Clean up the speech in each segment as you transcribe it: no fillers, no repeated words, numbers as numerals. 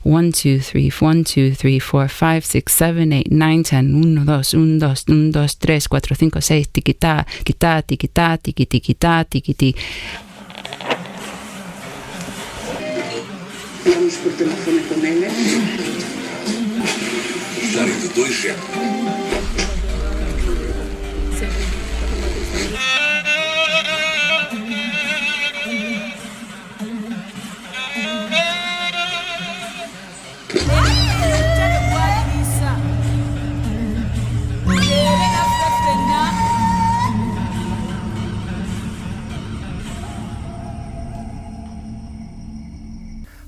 1, 2, 3, 1, 2, 3, 4, 5, 6, 7, 8, 9, 10. 1, 2, 1, 2, 1, 2, 3, 4, 5, 6. Tiki-ta, tiki-ta, tiki-ta, tiki-tiki-ta, tiki-ti. Vamos por telefone com ele. Usarem de 2G.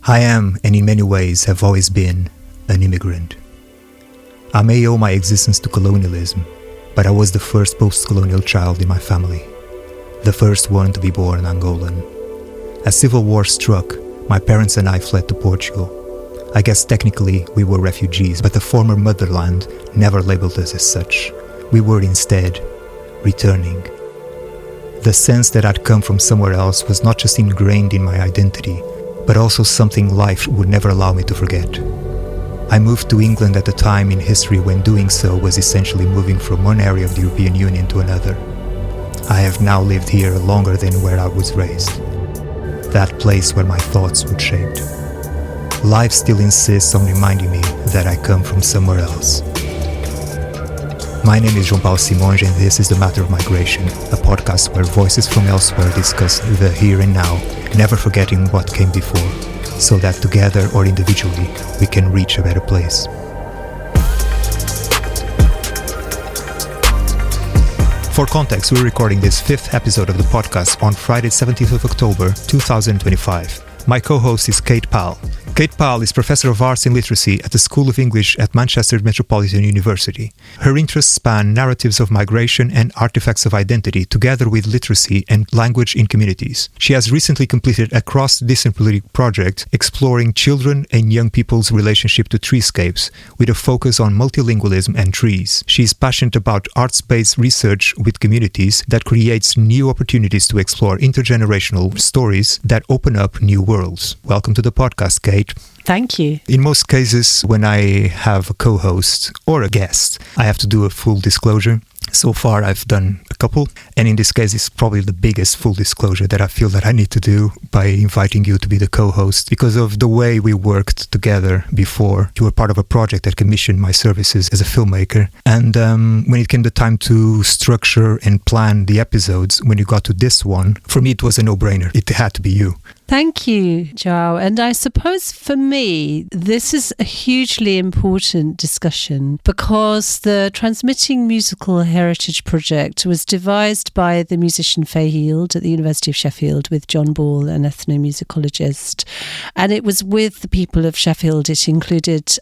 I am, and in many ways have always been, an immigrant. I may owe my existence to colonialism, but I was the first post-colonial child in my family, the first one to be born Angolan. As civil war struck, my parents and I fled to Portugal. I guess technically we were refugees, but the former motherland never labeled us as such. We were instead returning. The sense that I'd come from somewhere else was not just ingrained in my identity, but also something life would never allow me to forget. I moved to England at a time in history when doing so was essentially moving from one area of the European Union to another. I have now lived here longer than where I was raised, that place where my thoughts were shaped. Life still insists on reminding me that I come from somewhere else. My name is João Paulo Simões, and this is The Matter of Migration, a podcast where voices from elsewhere discuss the here and now, never forgetting what came before, so that together or individually we can reach a better place. For context, we're recording this 5th episode of the podcast on Friday, 17th of October, 2025. My co-host is Kate Pahl. Kate Pahl is Professor of Arts and Literacy at the School of English at Manchester Metropolitan University. Her interests span narratives of migration and artifacts of identity, together with literacy and language in communities. She has recently completed a cross-disciplinary project exploring children and young people's relationship to treescapes, with a focus on multilingualism and trees. She is passionate about arts-based research with communities that creates new opportunities to explore intergenerational stories that open up new worlds. Welcome to the podcast, Kate. Thank you. In most cases, when I have a co-host or a guest, I have to do a full disclosure. So far, I've done a couple, and in this case, it's probably the biggest full disclosure that I feel that I need to do by inviting you to be the co-host, because of the way we worked together before. You were part of a project that commissioned my services as a filmmaker, and when it came the time to structure and plan the episodes, when you got to this one, for me it was a no-brainer. It had to be you. Thank you, João. And I suppose for me, this is a hugely important discussion because the Transmitting Musical Heritage Project was devised by the musician Faye Heald at the University of Sheffield with John Ball, an ethnomusicologist. And it was with the people of Sheffield. It included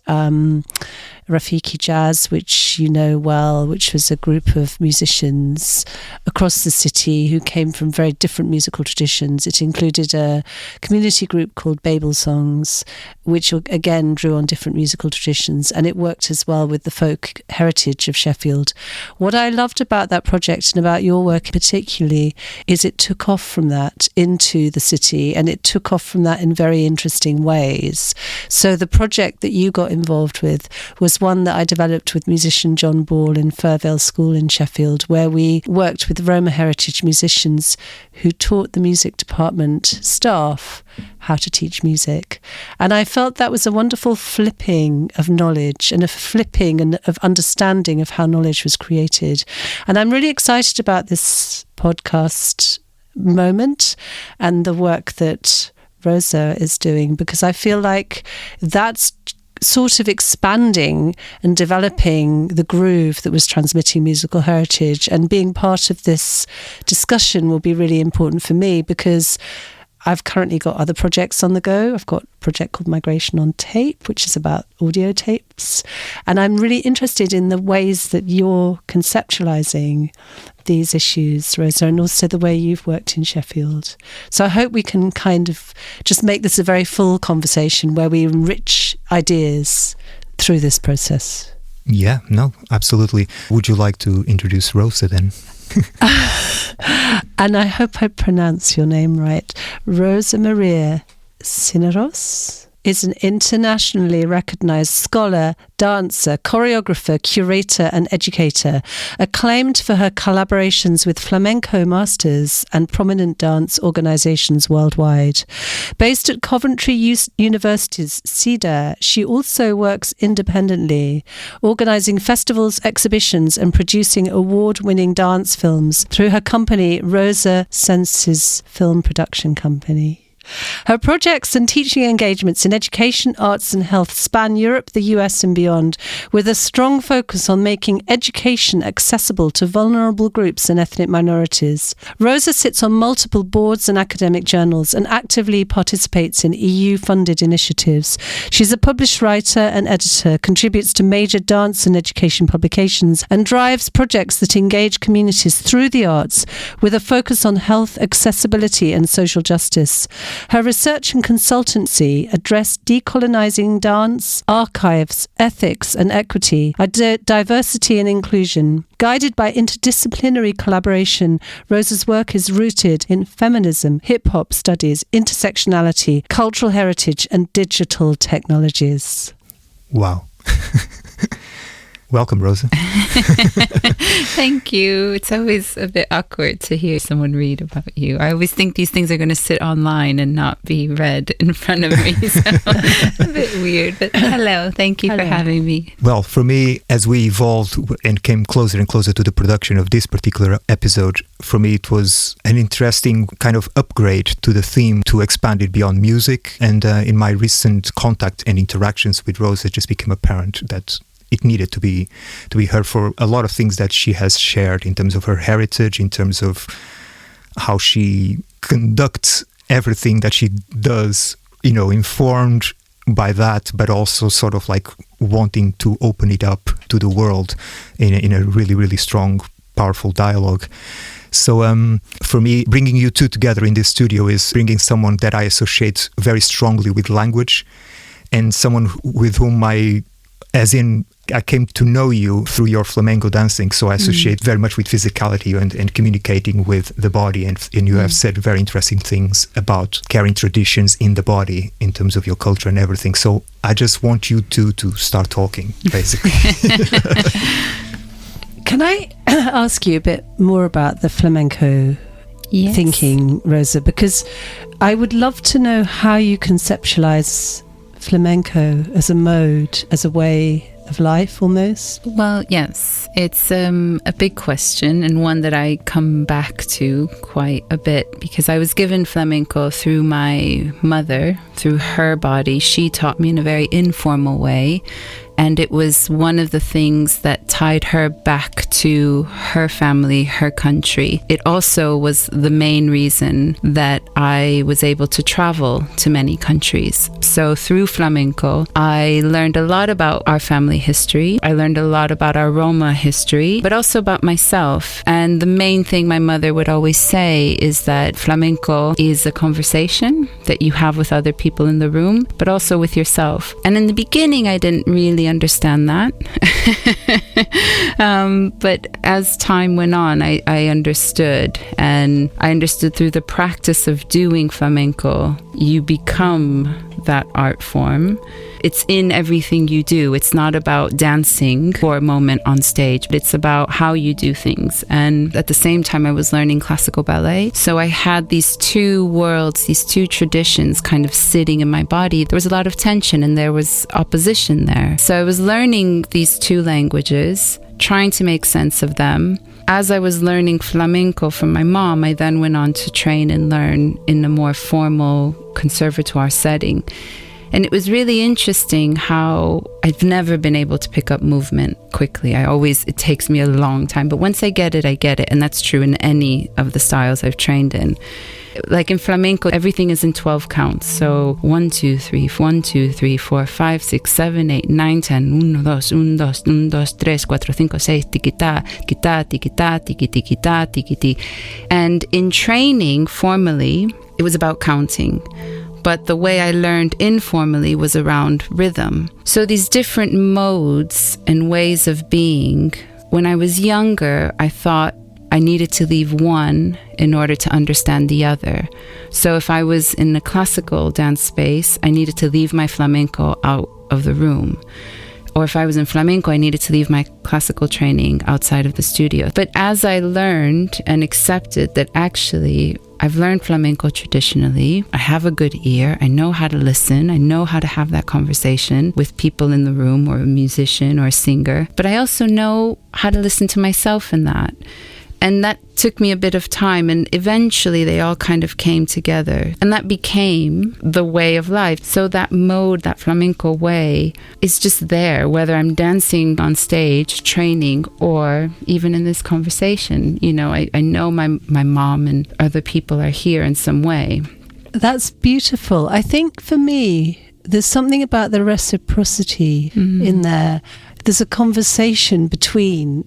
Rafiki Jazz, which you know well, which was a group of musicians across the city who came from very different musical traditions. It included a community group called Babel Songs, which again drew on different musical traditions, and it worked as well with the folk heritage of Sheffield. What I loved about that project and about your work particularly is it took off from that into the city, and it took off from that in very interesting ways. So the project that you got involved with was one that I developed with musician John Ball in Firvale School in Sheffield, where we worked with Roma heritage musicians who taught the music department staff how to teach music. And I felt that was a wonderful flipping of knowledge and a flipping and of understanding of how knowledge was created. And I'm really excited about this podcast moment and the work that Rosa is doing, because I feel like that's sort of expanding and developing the groove that was transmitting musical heritage, and being part of this discussion will be really important for me because I've currently got other projects on the go. I've got a project called Migration on Tape, which is about audio tapes. And I'm really interested in the ways that you're conceptualizing these issues, Rosa, and also the way you've worked in Sheffield. So I hope we can kind of just make this a very full conversation where we enrich ideas through this process. Yeah, no, absolutely. Would you like to introduce Rosa then? And I hope I pronounce your name right. Rosa Maria Cisneros? is an internationally recognized scholar, dancer, choreographer, curator, and educator, acclaimed for her collaborations with flamenco masters and prominent dance organizations worldwide. Based at Coventry University's CEDA, she also works independently, organizing festivals, exhibitions, and producing award-winning dance films through her company, Rosa Cisneros Film Production Company. Her projects and teaching engagements in education, arts and health span Europe, the US and beyond, with a strong focus on making education accessible to vulnerable groups and ethnic minorities. Rosa sits on multiple boards and academic journals and actively participates in EU-funded initiatives. She's a published writer and editor, contributes to major dance and education publications, and drives projects that engage communities through the arts with a focus on health, accessibility and social justice. Her research and consultancy address decolonizing dance, archives, ethics and equity, diversity and inclusion. Guided by interdisciplinary collaboration, Rosa's work is rooted in feminism, hip-hop studies, intersectionality, cultural heritage and digital technologies. Wow. Welcome, Rosa. Thank you. It's always a bit awkward to hear someone read about you. I always think these things are going to sit online and not be read in front of me. So a bit weird. But hello. Thank you for having me. Well, for me, as we evolved and came closer and closer to the production of this particular episode, for me it was an interesting kind of upgrade to the theme to expand it beyond music. And in my recent contact and interactions with Rosa, it just became apparent that it needed to be heard for a lot of things that she has shared in terms of her heritage, in terms of how she conducts everything that she does, informed by that, but also sort of like wanting to open it up to the world in a really, really strong, powerful dialogue. So for me, bringing you two together in this studio is bringing someone that I associate very strongly with language, and someone with whom I came to know you through your flamenco dancing, so I associate very much with physicality and communicating with the body, and you have said very interesting things about carrying traditions in the body in terms of your culture and everything. So I just want you two to start talking, basically. Can I ask you a bit more about the flamenco thinking, Rosa? Because I would love to know how you conceptualize flamenco as a mode, as a way of life almost? Well, yes, it's a big question, and one that I come back to quite a bit, because I was given flamenco through my mother, through her body. She taught me in a very informal way, and it was one of the things that tied her back to her family, her country. It also was the main reason that I was able to travel to many countries. So through flamenco, I learned a lot about our family history. I learned a lot about our Roma history, but also about myself. And the main thing my mother would always say is that flamenco is a conversation that you have with other people in the room, but also with yourself. And in the beginning, I didn't really understand that. But as time went on, I understood. And I understood through the practice of doing flamenco, you become that art form. It's in everything you do. It's not about dancing for a moment on stage, but it's about how you do things. And at the same time, I was learning classical ballet. So I had these two worlds, these two traditions kind of sitting in my body. There was a lot of tension and there was opposition there. So I was learning these two languages, trying to make sense of them. As I was learning flamenco from my mom, I then went on to train and learn in a more formal conservatoire setting. And it was really interesting how I've never been able to pick up movement quickly. It takes me a long time. But once I get it, I get it. And that's true in any of the styles I've trained in. Like in flamenco, everything is in 12 counts. So 1, 2, 3, 1, 2, 3, 4, 5, 6, 7, 8, 9, 10. 1, 2, 1, 2, 1, 2, 3, 4, 5, 6, tiki-ta, tiki-ta, tiki-ta, tiki-tiki-ta, tiki-ti. And in training formally, it was about counting. But the way I learned informally was around rhythm. So these different modes and ways of being, when I was younger, I thought I needed to leave one in order to understand the other. So if I was in a classical dance space, I needed to leave my flamenco out of the room. Or if I was in flamenco, I needed to leave my classical training outside of the studio. But as I learned and accepted that actually I've learned flamenco traditionally, I have a good ear, I know how to listen, I know how to have that conversation with people in the room or a musician or a singer, but I also know how to listen to myself in that. And that took me a bit of time, and eventually they all kind of came together. And that became the way of life. So that mode, that flamenco way, is just there, whether I'm dancing on stage, training, or even in this conversation. You know, I know my mom and other people are here in some way. That's beautiful. I think for me, there's something about the reciprocity in there. There's a conversation between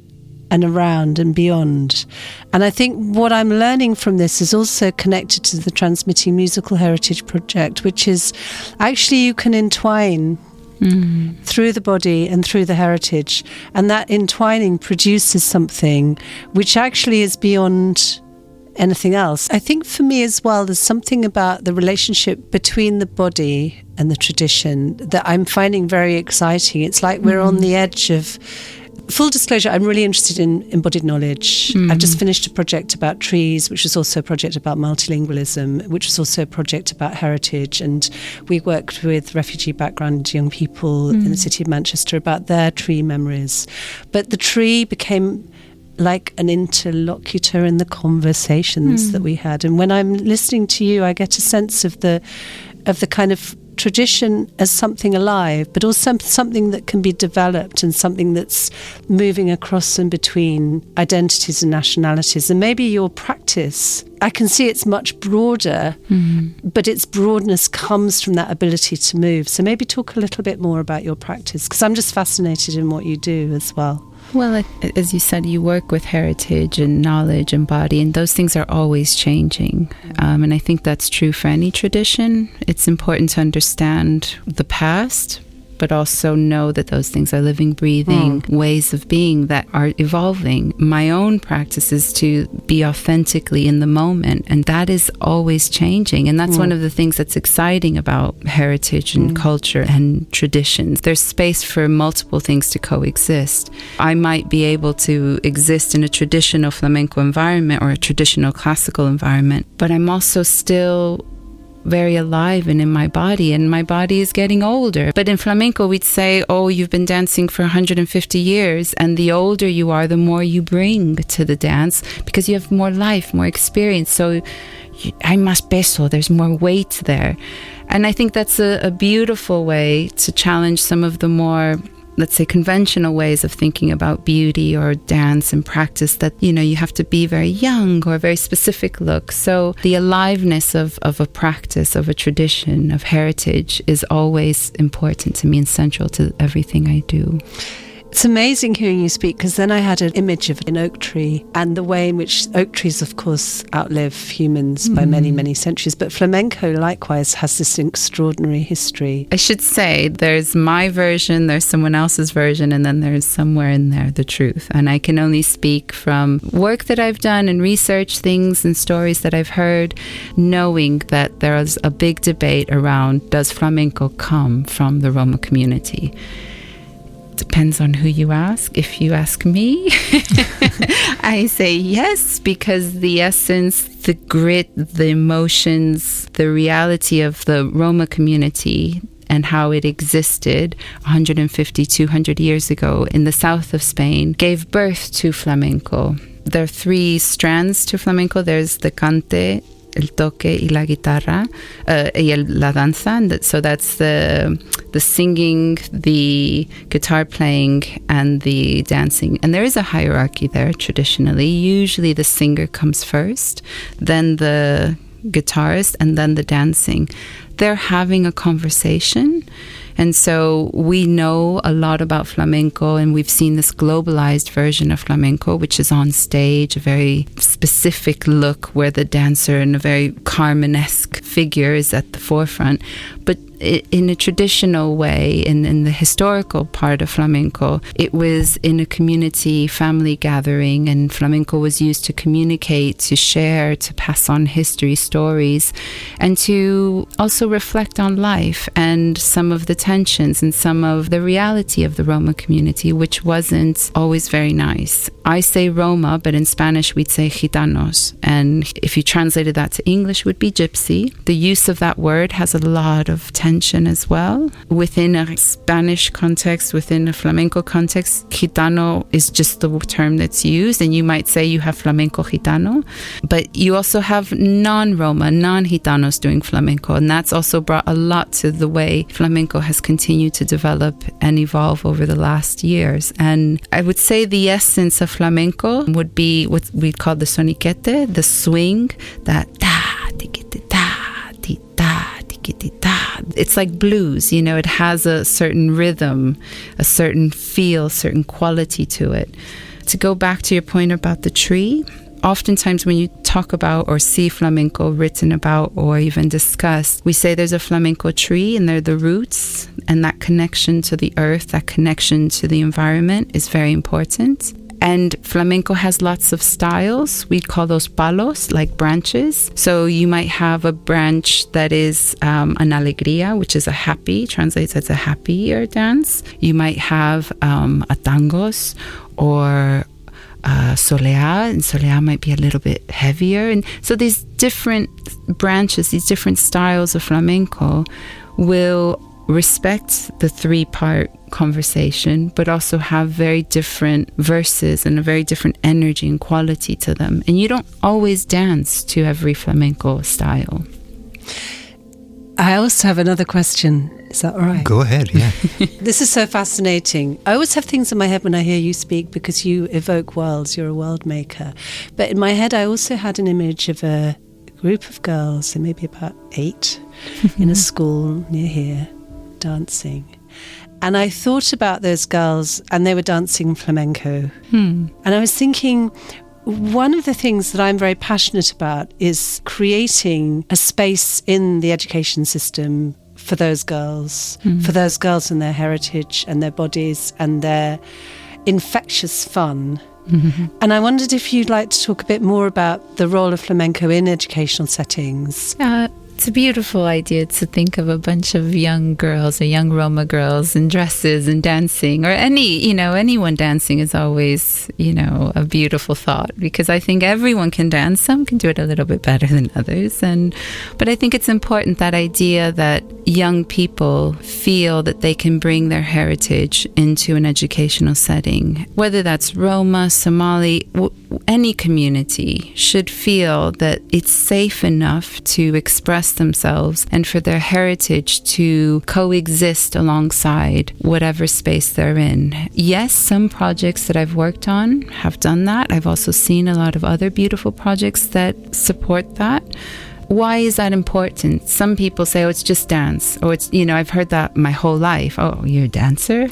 and around and beyond. And I think what I'm learning from this is also connected to the Transmitting Musical Heritage Project, which is actually you can entwine through the body and through the heritage. And that entwining produces something which actually is beyond anything else. I think for me as well, there's something about the relationship between the body and the tradition that I'm finding very exciting. It's like we're on the edge of... Full disclosure, I'm really interested in embodied knowledge. I've just finished a project about trees, which was also a project about multilingualism, which was also a project about heritage. And we worked with refugee background young people in the city of Manchester about their tree memories. But the tree became like an interlocutor in the conversations that we had. And when I'm listening to you, I get a sense of the kind of tradition as something alive, but also something that can be developed and something that's moving across and between identities and nationalities. And maybe your practice, I can see it's much broader, but its broadness comes from that ability to move. So maybe talk a little bit more about your practice, because I'm just fascinated in what you do as well. Well, as you said, you work with heritage and knowledge and body, and those things are always changing. And I think that's true for any tradition. It's important to understand the past, but also know that those things are living, breathing ways of being that are evolving. My own practice is to be authentically in the moment, and that is always changing. And that's one of the things that's exciting about heritage and culture and traditions. There's space for multiple things to coexist. I might be able to exist in a traditional flamenco environment or a traditional classical environment, but I'm also still very alive and in my body, and my body is getting older. But in flamenco, we'd say, oh, you've been dancing for 150 years, and the older you are, the more you bring to the dance, because you have more life, more experience. So hay más peso, there's more weight there. And I think that's a beautiful way to challenge some of the more, let's say, conventional ways of thinking about beauty or dance and practice, that, you know, you have to be very young or a very specific look. So the aliveness of a practice, of a tradition, of heritage is always important to me and central to everything I do. It's amazing hearing you speak, because then I had an image of an oak tree and the way in which oak trees, of course, outlive humans by many, many centuries. But flamenco, likewise, has this extraordinary history. I should say there's my version, there's someone else's version, and then there's somewhere in there the truth. And I can only speak from work that I've done and research things and stories that I've heard, knowing that there is a big debate around, does flamenco come from the Roma community? Depends on who you ask. If you ask me, I say yes, because the essence, the grit, the emotions, the reality of the Roma community and how it existed 150, 200 years ago in the south of Spain gave birth to flamenco. There are three strands to flamenco. There's the cante, el toque y la guitarra, la danza. So that's the singing, the guitar playing, and the dancing. And there is a hierarchy there traditionally. Usually the singer comes first, then the guitarist, and then the dancing. They're having a conversation. And so we know a lot about flamenco, and we've seen this globalized version of flamenco, which is on stage, a very specific look where the dancer in a very Carmen-esque figure is at the forefront. But in a traditional way, in the historical part of flamenco, it was in a community family gathering, and flamenco was used to communicate, to share, to pass on history, stories, and to also reflect on life and some of the tensions and some of the reality of the Roma community, which wasn't always very nice. I say Roma, but in Spanish we'd say Gitanos, and if you translated that to English, would be gypsy. The use of that word has a lot of tension as well. Within a Spanish context, within a flamenco context, Gitano is just the term that's used, and you might say you have flamenco Gitano, but you also have non-Roma, non-Gitanos doing flamenco, and that's also brought a lot to the way flamenco has continued to develop and evolve over the last years. And I would say the essence of flamenco would be what we call the soniquete, the swing, that ta, tiki, ta, ti, ta, tiki, ta. It's like blues, you know, it has a certain rhythm, a certain feel, certain quality to it. To go back to your point about the tree, oftentimes when you talk about or see flamenco written about or even discussed, we say there's a flamenco tree and they're the roots, and that connection to the earth, that connection to the environment is very important. And flamenco has lots of styles. We call those palos, like branches. So you might have a branch that is an alegría, which is a happy, translates as a happier dance. You might have a tangos or soleá, and soleá might be a little bit heavier. And so these different branches, these different styles of flamenco will respect the three-part conversation, but also have very different verses and a very different energy and quality to them. And you don't always dance to every flamenco style. I also have another question. Is that all right? Go ahead, yeah. This is so fascinating. I always have things in my head when I hear you speak because you evoke worlds. You're a world maker. But in my head, I also had an image of a group of girls, so maybe about 8, in a school near here, dancing. And I thought about those girls, and they were dancing flamenco. And I was thinking, one of the things that I'm very passionate about is creating a space in the education system for those girls, for those girls and their heritage and their bodies and their infectious fun. And I wondered if you'd like to talk a bit more about the role of flamenco in educational settings. It's a beautiful idea to think of a bunch of young girls or young Roma girls in dresses and dancing, or anyone dancing is always, a beautiful thought, because I think everyone can dance. Some can do it a little bit better than others. But I think it's important, that idea that young people feel that they can bring their heritage into an educational setting, whether that's Roma, Somali, any community should feel that it's safe enough to express themselves and for their heritage to coexist alongside whatever space they're in. Yes, some projects that I've worked on have done that. I've also seen a lot of other beautiful projects that support that. Why is that important? Some people say, oh, it's just dance. Or it's, I've heard that my whole life. Oh, you're a dancer?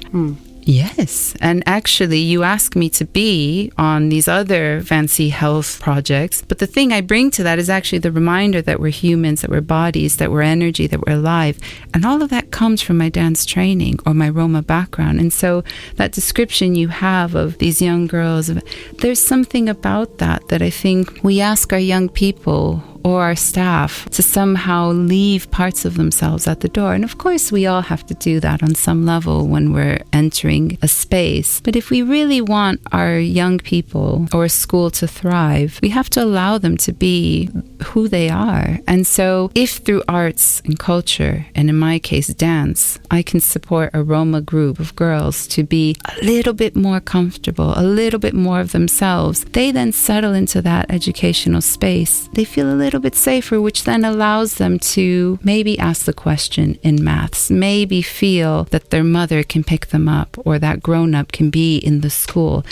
Yes. And actually, you ask me to be on these other fancy health projects. But the thing I bring to that is actually the reminder that we're humans, that we're bodies, that we're energy, that we're alive. And all of that comes from my dance training or my Roma background. And so that description you have of these young girls, there's something about that I think we ask our young people or our staff to somehow leave parts of themselves at the door. And of course, we all have to do that on some level when we're entering a space. But if we really want our young people or a school to thrive, we have to allow them to be who they are. And so if through arts and culture, and in my case, dance, I can support a Roma group of girls to be a little bit more comfortable, a little bit more of themselves, they then settle into that educational space. They feel a little bit safer, which then allows them to maybe ask the question in maths, maybe feel that their mother can pick them up or that grown-up can be in the school.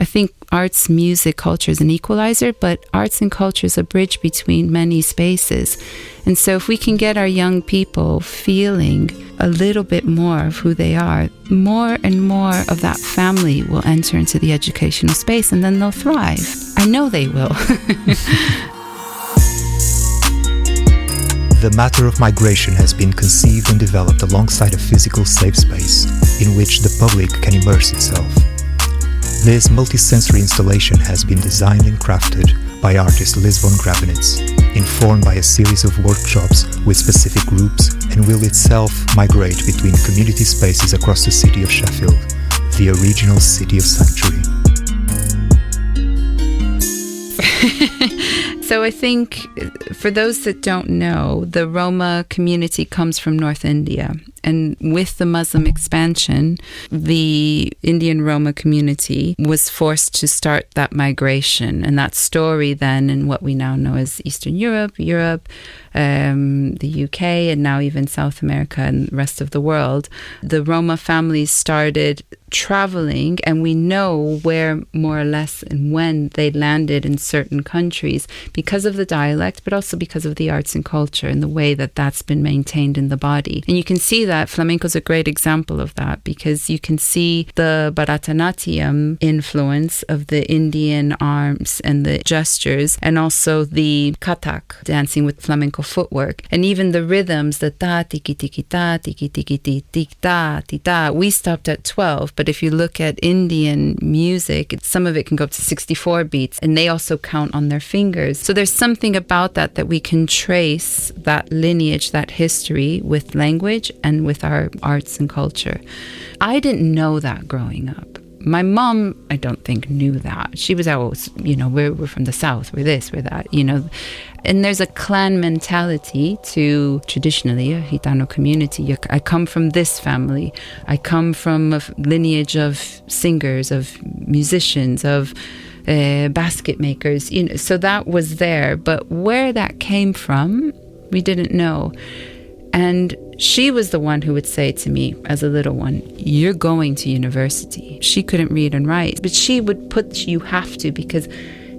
I think arts, music, culture is an equalizer, but arts and culture is a bridge between many spaces. And so if we can get our young people feeling a little bit more of who they are, more and more of that family will enter into the educational space, and then they'll thrive. I know they will. The matter of migration has been conceived and developed alongside a physical safe space in which the public can immerse itself. This multisensory installation has been designed and crafted by artist Liz von Graevenitz, informed by a series of workshops with specific groups, and will itself migrate between community spaces across the city of Sheffield, the original city of sanctuary. So I think for those that don't know, the Roma community comes from North India. And with the Muslim expansion, the Indian Roma community was forced to start that migration. And that story then in what we now know as Eastern Europe, the UK, and now even South America and the rest of the world, the Roma families started traveling, and we know where more or less and when they landed in certain countries because of the dialect, but also because of the arts and culture and the way that that's been maintained in the body. And you can see that flamenco is a great example of that, because you can see the Bharatanatyam influence of the Indian arms and the gestures, and also the Kathak, dancing with flamenco footwork, and even the rhythms, the ta, tiki tiki ta, tiki tiki tiki ta, ti ta. We stopped at 12, but if you look at Indian music, some of it can go up to 64 beats, and they also count on their fingers. So there's something about that we can trace that lineage, that history with language and with our arts and culture. I didn't know that growing up. My mom, I don't think, knew that. She was always, we're from the South, we're this, we're that, And there's a clan mentality to, traditionally, a Gitano community. I come from this family. I come from a lineage of singers, of musicians, of basket makers. So that was there. But where that came from, we didn't know. And she was the one who would say to me as a little one, "You're going to university." She couldn't read and write, but she would put, "You have to, because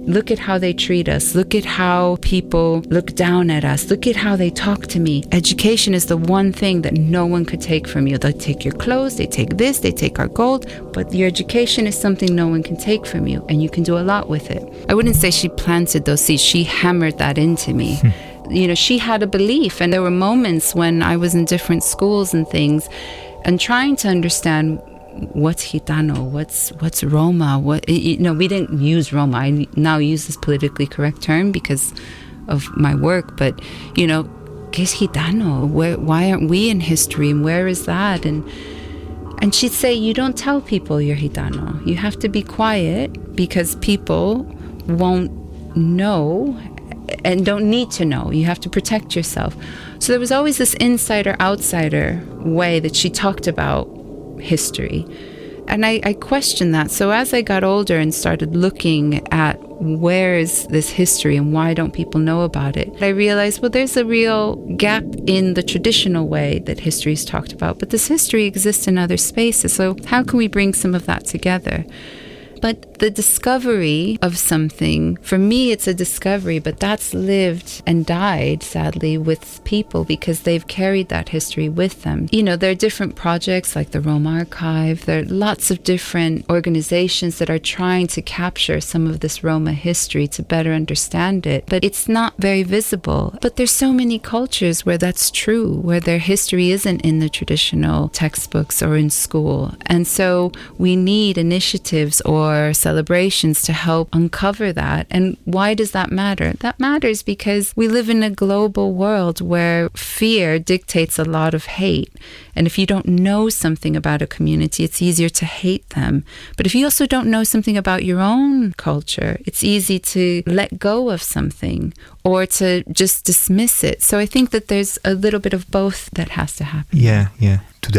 look at how they treat us. Look at how people look down at us. Look at how they talk to me. Education is the one thing that no one could take from you. They take your clothes, they take this, they take our gold, but your education is something no one can take from you, and you can do a lot with it." I wouldn't say she planted those seeds. She hammered that into me. She had a belief, and there were moments when I was in different schools and things, and trying to understand what's Gitano, what's Roma, we didn't use Roma. I now use this politically correct term because of my work, but ¿qué es Gitano? Why aren't we in history, and where is that? And she'd say, "You don't tell people you're Gitano. You have to be quiet because people won't know and don't need to know. You have to protect yourself." So there was always this insider-outsider way that she talked about history. And I questioned that. So as I got older and started looking at where is this history and why don't people know about it, I realized, well, there's a real gap in the traditional way that history is talked about. But this history exists in other spaces. So how can we bring some of that together? But the discovery of something, for me, it's a discovery, but that's lived and died, sadly, with people because they've carried that history with them. There are different projects like the Roma Archive. There are lots of different organizations that are trying to capture some of this Roma history to better understand it. But it's not very visible. But there's so many cultures where that's true, where their history isn't in the traditional textbooks or in school. And so we need initiatives or celebrations to help uncover that. And why does that matter? That matters because we live in a global world where fear dictates a lot of hate. And if you don't know something about a community, it's easier to hate them. But if you also don't know something about your own culture, it's easy to let go of something or to just dismiss it. So I think that there's a little bit of both that has to happen. Yeah. To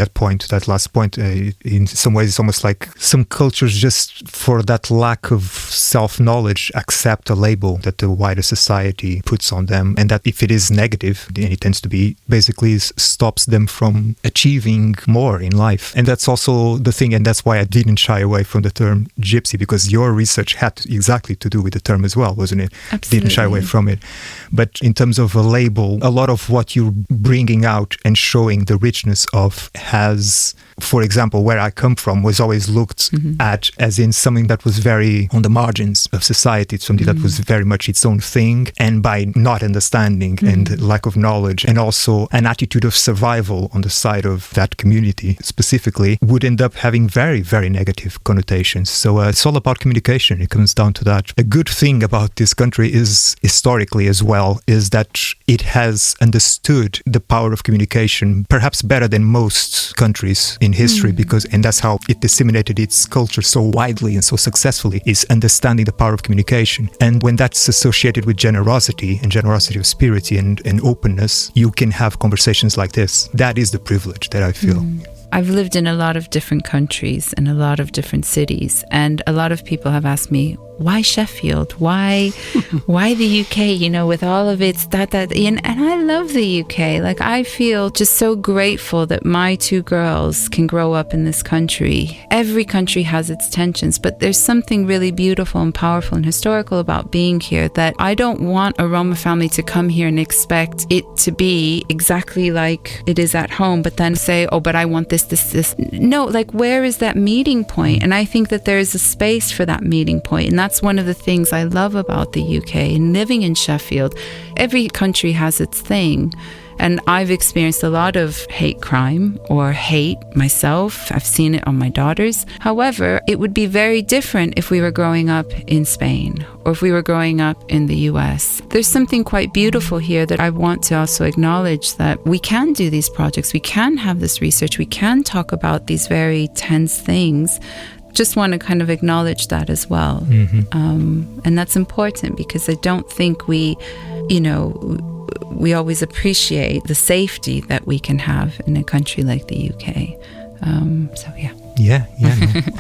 that last point, in some ways, it's almost like some cultures just for that lack of self-knowledge accept a label that the wider society puts on them, and that if it is negative, and it tends to be, basically stops them from achieving more in life. And that's also the thing, and that's why I didn't shy away from the term gypsy, because your research had exactly to do with the term as well, wasn't it? Absolutely. Didn't shy away from it. But in terms of a label, a lot of what you're bringing out and showing the richness of has for example, where I come from was always looked at as in something that was very on the margins of society. It's something that was very much its own thing. And by not understanding and lack of knowledge, and also an attitude of survival on the side of that community specifically, would end up having very, very negative connotations. So it's all about communication. It comes down to that. A good thing about this country is, historically as well, is that it has understood the power of communication perhaps better than most countries in history, and that's how it disseminated its culture so widely and so successfully, is understanding the power of communication. And when that's associated with generosity and generosity of spirit and openness, you can have conversations like this. That is the privilege that I feel. I've lived in a lot of different countries and a lot of different cities, and a lot of people have asked me, why Sheffield? Why the UK, with all of its and I love the UK. Like, I feel just so grateful that my two girls can grow up in this country. Every country has its tensions, but there's something really beautiful and powerful and historical about being here, that I don't want a Roma family to come here and expect it to be exactly like it is at home, but then say, oh, but I want this. No, like, where is that meeting point? And I think that there is a space for that meeting point, and that's one of the things I love about the UK and living in Sheffield. Every country has its thing. And I've experienced a lot of hate crime or hate myself. I've seen it on my daughters. However, it would be very different if we were growing up in Spain or if we were growing up in the US. There's something quite beautiful here that I want to also acknowledge, that we can do these projects, we can have this research, we can talk about these very tense things. Just want to kind of acknowledge that as well. And that's important, because I don't think we always appreciate the safety that we can have in a country like the UK. So yeah. Yeah, no,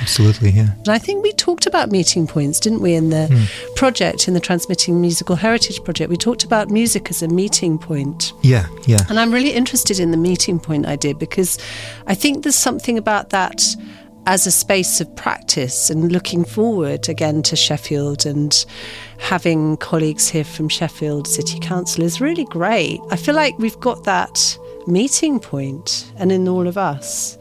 absolutely, yeah. And I think we talked about meeting points, didn't we, in the project, in the Transmitting Musical Heritage project. We talked about music as a meeting point. Yeah. And I'm really interested in the meeting point idea, because I think there's something about that as a space of practice, and looking forward again to Sheffield and having colleagues here from Sheffield City Council is really great. I feel like we've got that meeting point, and in all of us.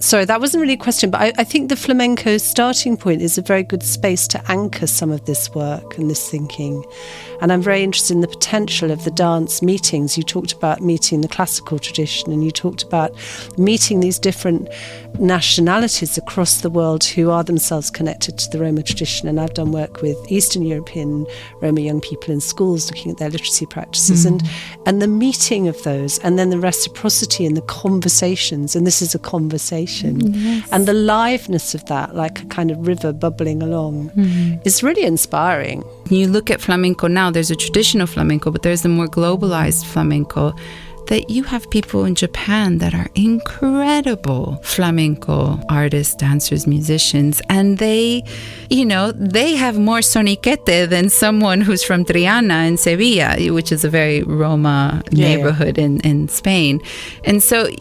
Sorry, that wasn't really a question, but I think the flamenco starting point is a very good space to anchor some of this work and this thinking. And I'm very interested in the potential of the dance meetings. You talked about meeting the classical tradition, and you talked about meeting these different nationalities across the world who are themselves connected to the Roma tradition. And I've done work with Eastern European Roma young people in schools looking at their literacy practices, and the meeting of those, and then the reciprocity and the conversations. And this is a conversation. And the liveness of that, like a kind of river bubbling along, is really inspiring. You look at flamenco now, there's a traditional flamenco, but there's a more globalized flamenco, that you have people in Japan that are incredible flamenco artists, dancers, musicians, and they have more soniquete than someone who's from Triana in Sevilla, which is a very Roma neighborhood in Spain. And so, my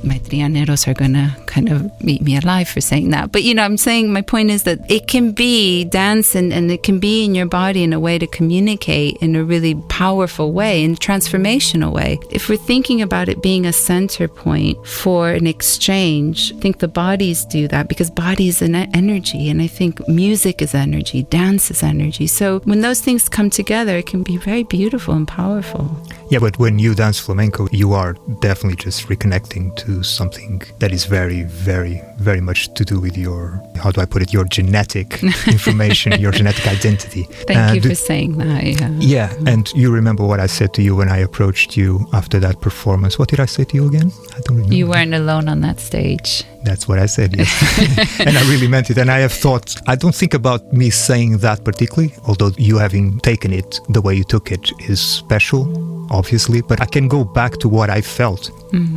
Trianeros are going to kind of eat me alive for saying that. But, I'm saying my point is that it can be dance and it can be in your body in a way to communicate in a really powerful way, in a transformational way. If we're thinking about it being a center point for an exchange, I think the bodies do that, because body is an energy, and I think music is energy, dance is energy. So when those things come together, it can be very beautiful and powerful. Yeah, but when you dance flamenco, you are definitely just reconnecting to something that is very, very, very much to do with your, how do I put it, your genetic information, your genetic identity. Thank you for saying that. Yeah, and you remember what I said to you when I approached you after that performance. What did I say to you again? I don't remember. You weren't alone on that stage. That's what I said, yes. And I really meant it. And I have thought, I don't think about me saying that particularly, although you having taken it the way you took it is special, obviously. But I can go back to what I felt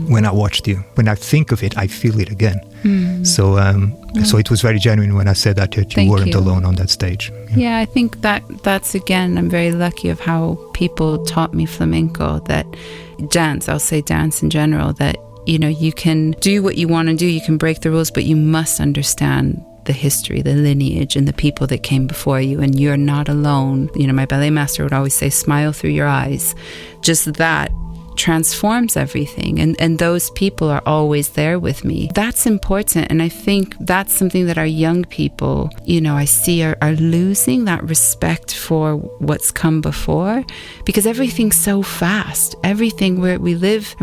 when I watched you. When I think of it, I feel it again. So it was very genuine when I said that you weren't alone on that stage. Yeah, I think that's, again, I'm very lucky of how people taught me flamenco, that dance, I'll say dance in general, that you can do what you want to do, you can break the rules, but you must understand the history, the lineage, and the people that came before you, and you're not alone. My ballet master would always say, smile through your eyes. Just that transforms everything. And those people are always there with me. That's important. And I think that's something that our young people, I see are losing that respect for what's come before, because everything's so fast. Everything where we live,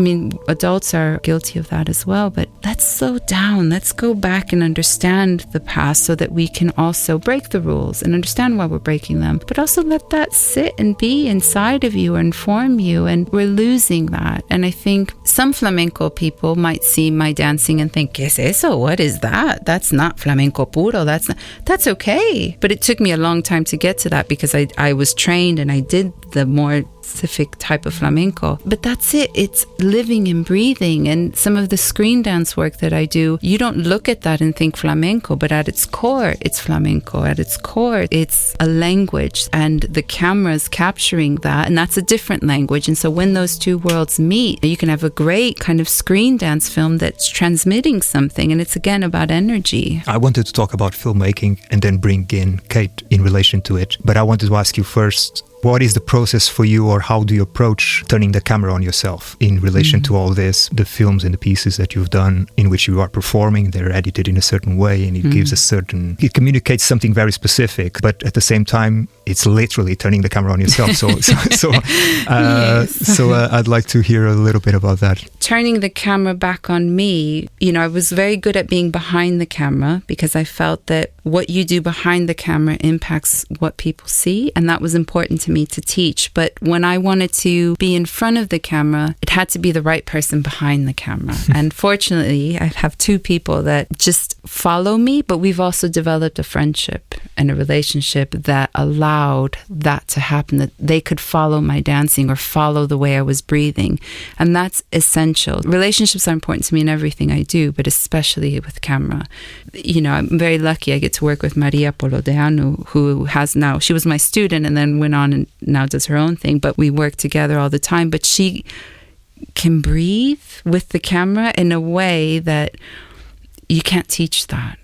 adults are guilty of that as well, but let's slow down. Let's go back and understand the past so that we can also break the rules and understand why we're breaking them, but also let that sit and be inside of you or inform you. And we're losing that. And I think some flamenco people might see my dancing and think, ¿Qué es eso? What is that? That's not flamenco puro. That's okay. But it took me a long time to get to that, because I was trained and I did the more specific type of flamenco. But that's it. It's living and breathing. And some of the screen dance work that I do, you don't look at that and think flamenco, but at its core, it's flamenco. At its core, it's a language, and the camera's capturing that, and that's a different language. And so when those two worlds meet, you can have a great kind of screen dance film that's transmitting something, and it's again about energy. I wanted to talk about filmmaking and then bring in Kate in relation to it, but I wanted to ask you first, what is the process for you, or how do you approach turning the camera on yourself in relation to all this, the films and the pieces that you've done in which you are performing? They're edited in a certain way, and it gives it communicates something very specific, but at the same time, it's literally turning the camera on yourself. So I'd like to hear a little bit about that. Turning the camera back on me, I was very good at being behind the camera, because I felt that what you do behind the camera impacts what people see, and that was important to me to teach. But when I wanted to be in front of the camera, it had to be the right person behind the camera. And fortunately, I have two people that just follow me, but we've also developed a friendship and a relationship that allowed that to happen, that they could follow my dancing or follow the way I was breathing. And that's essential. Relationships are important to me in everything I do, but especially with camera. I'm very lucky I get to work with Maria Polodeanu, who she was my student and then went on and now does her own thing, but we work together all the time. But she can breathe with the camera in a way that you can't teach that.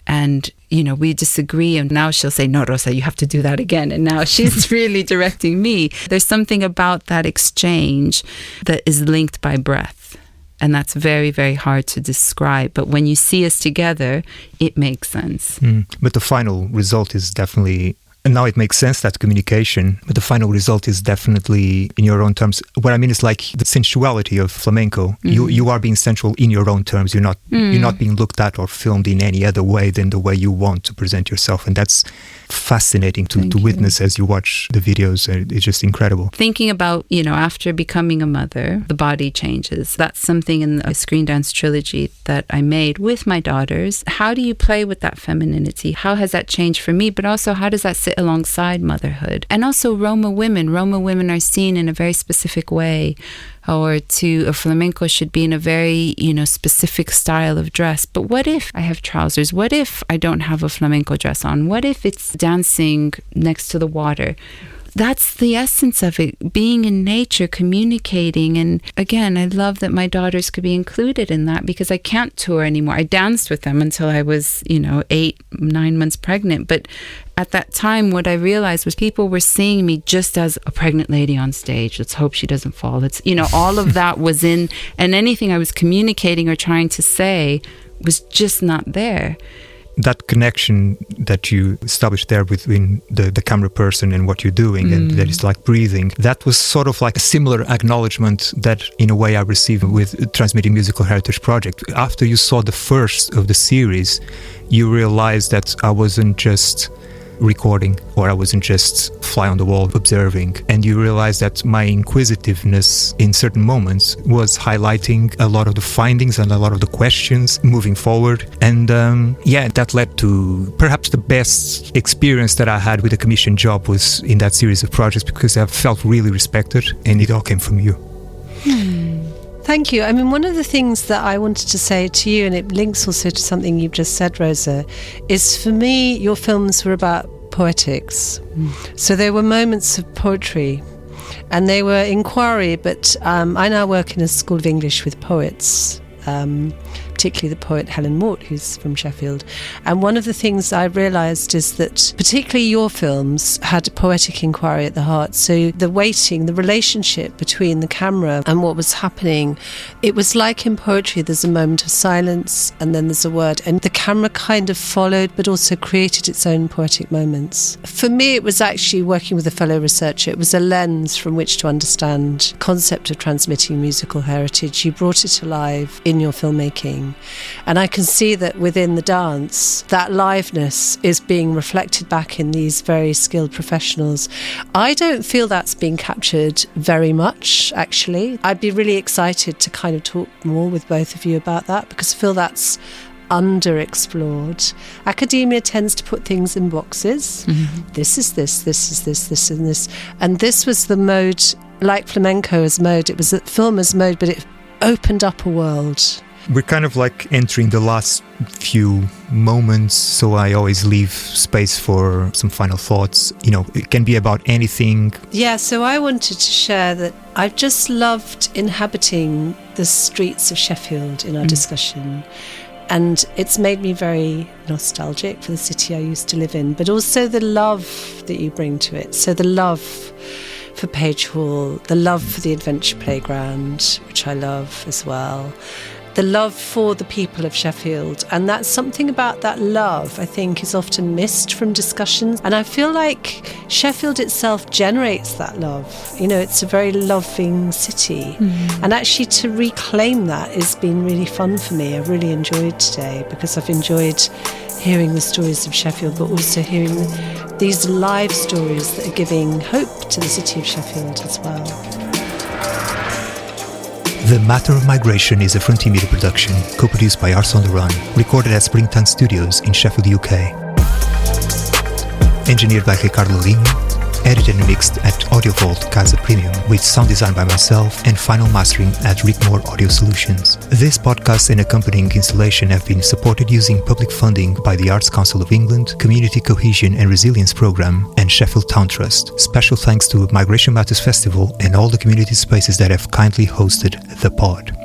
And, we disagree, and now she'll say, no, Rosa, you have to do that again. And now she's really directing me. There's something about that exchange that is linked by breath. And that's very, very hard to describe. But when you see us together, it makes sense. But the final result is definitely... And now it makes sense, that communication, but the final result is definitely in your own terms. What I mean is like the sensuality of flamenco. You are being sensual in your own terms. You're not being looked at or filmed in any other way than the way you want to present yourself. And that's fascinating to witness as you watch the videos. It's just incredible. Thinking about, after becoming a mother, the body changes. That's something in the screen dance trilogy that I made with my daughters. How do you play with that femininity? How has that changed for me? But also, how does that sit alongside motherhood? And also Roma women are seen in a very specific way, or a flamenco should be in a very, specific style of dress. But what if I have trousers? What if I don't have a flamenco dress on? What if it's dancing next to the water? That's the essence of it, being in nature, communicating. And again, I love that my daughters could be included in that, because I can't tour anymore. I danced with them until I was, 8-9 months pregnant. But at that time, what I realized was people were seeing me just as a pregnant lady on stage. Let's hope she doesn't fall. It's, all of that was in, and anything I was communicating or trying to say was just not there. That connection that you established there between the camera person and what you're doing, and that is like breathing, that was sort of like a similar acknowledgement that in a way I received with Transmitting Musical Heritage Project. After you saw the first of the series, you realized that I wasn't just recording, or I wasn't just fly on the wall observing, and you realize that my inquisitiveness in certain moments was highlighting a lot of the findings and a lot of the questions moving forward. And that led to perhaps the best experience that I had with a commission job was in that series of projects, because I felt really respected, and it all came from you. Thank you. One of the things that I wanted to say to you, and it links also to something you've just said, Rosa, is for me, your films were about poetics. So there were moments of poetry, and they were inquiry, but I now work in a school of English with poets, particularly the poet Helen Mort, who's from Sheffield. And one of the things I realised is that particularly your films had a poetic inquiry at the heart. So the waiting, the relationship between the camera and what was happening, it was like in poetry, there's a moment of silence and then there's a word. And the camera kind of followed but also created its own poetic moments. For me, it was actually working with a fellow researcher. It was a lens from which to understand the concept of transmitting musical heritage. You brought it alive in your filmmaking. And I can see that within the dance, that liveness is being reflected back in these very skilled professionals. I don't feel that's being captured very much, actually. I'd be really excited to kind of talk more with both of you about that, because I feel that's underexplored. Academia tends to put things in boxes. Mm-hmm. This is this is this and this. And this was the mode, like flamenco as mode, it was a film as mode, but it opened up a world. We're kind of like entering the last few moments, so I always leave space for some final thoughts. You know, it can be about anything. Yeah, so I wanted to share that I've just loved inhabiting the streets of Sheffield in our discussion. And it's made me very nostalgic for the city I used to live in, but also the love that you bring to it. So the love for Page Hall, the love for the Adventure Playground, which I love as well, the love for the people of Sheffield. And that's something about that love, I think, is often missed from discussions. And I feel like Sheffield itself generates that love. You know, it's a very loving city. And actually to reclaim that has been really fun for me. I really enjoyed today, because I've enjoyed hearing the stories of Sheffield, but also hearing these live stories that are giving hope to the city of Sheffield as well. The Matter of Migration is a Frontier Media production, co-produced by Arts on the Run, recorded at Springtime Studios in Sheffield, UK. Engineered by Ricardo Lourinho, edited and mixed at Audio Vault Casa Premium, with sound design by myself and final mastering at Rickmore Audio Solutions. This podcast and accompanying installation have been supported using public funding by the Arts Council of England, Community Cohesion and Resilience Programme, and Sheffield Town Trust. Special thanks to Migration Matters Festival and all the community spaces that have kindly hosted the pod.